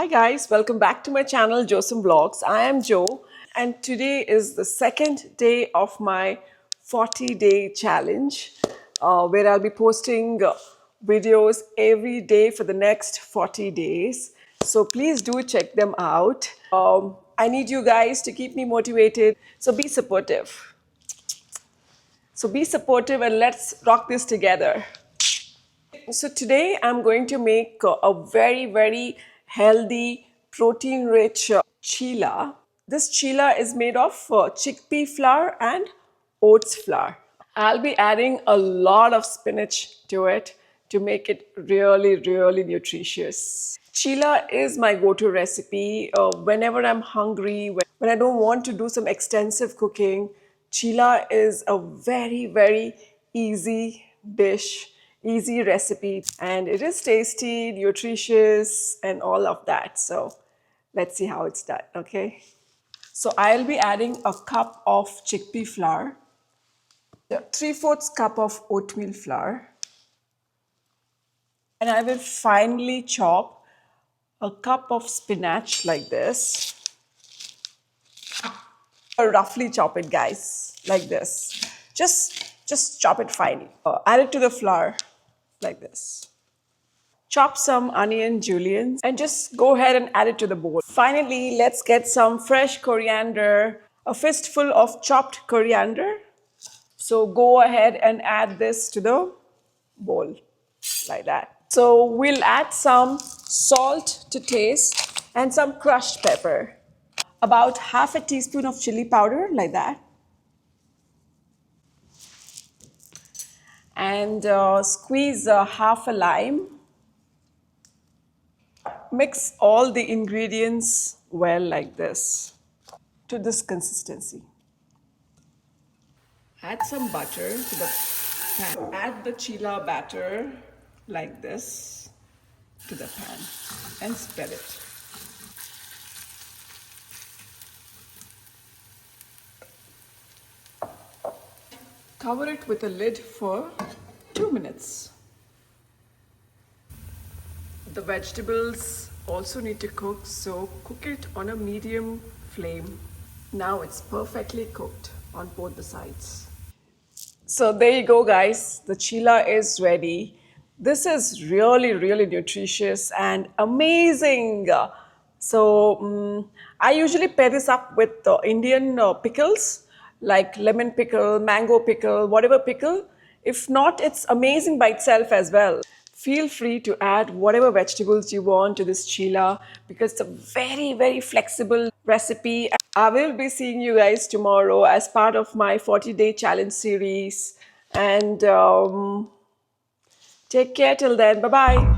Hi guys, welcome back to my channel JoSum Vlogs. I am Jo and today is the second day of my 40-day challenge where I'll be posting videos every day for the next 40 days. So please do check them out. I need you guys to keep me motivated. So be supportive. And let's rock this together. So today I'm going to make a very healthy protein rich chilla. This chilla is made of chickpea flour and oats flour. I'll be adding a lot of spinach to it to make it really nutritious. Chilla is my go-to recipe whenever I'm hungry, when I don't want to do some extensive cooking. Chilla is a very easy dish, easy recipe, and it is tasty, nutritious, and all of that. So let's see how it's done, okay? So I'll be adding a cup of chickpea flour, 3/4 cup of oatmeal flour, and I will finely chop a cup of spinach like this. Roughly chop it, guys, like this. Just chop it finely. Add it to the flour like this. Chop some onion julienne and just go ahead and add it to the bowl. Finally, let's get some fresh coriander, a fistful of chopped coriander. So go ahead and add this to the bowl like that. So we'll add some salt to taste and some crushed pepper. About half a teaspoon of chili powder like that. And squeeze half a lime. Mix all the ingredients well like this to this consistency. Add some butter to the pan. Add the chilla batter like this to the pan and spread it. Cover it with a lid for 2 minutes. The vegetables also need to cook, so cook it on a medium flame. Now it's perfectly cooked on both the sides. So there you go, guys. The chilla is ready. This is really nutritious and amazing. I usually pair this up with Indian pickles like lemon pickle, mango pickle, whatever pickle. If not, it's amazing by itself as well. Feel free to add whatever vegetables you want to this chilla because it's a very flexible recipe. I will be seeing you guys tomorrow as part of my 40-day challenge series. And take care till then. Bye-bye.